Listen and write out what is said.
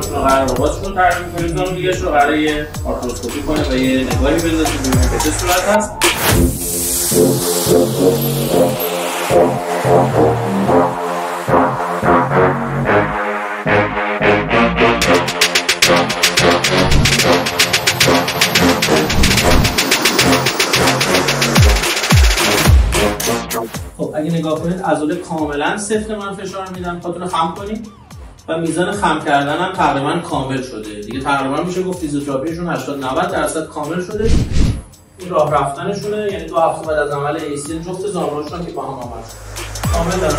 زانوشون رو قرار رباتشون رو ترمیم کنیم، زانو دیگه‌ش رو قرار یه آرتروسکوپی کنیم و یه نگاهی بندازیم ببینیم به چه صورت هست. خب اگه نگاه کنید عضله کاملا سفت، من فشار میدم پاتون رو خم کنید و میزان خم کردن هم تقریبا کامل شده دیگه. تقریبا میشه گفت فیزیوتراپیشون 80-90% کامل شده. این راه رفتنشونه، یعنی 2 هفته بعد از عمل ACL جفت زانوهاشون که با هم آمد کامل دارن.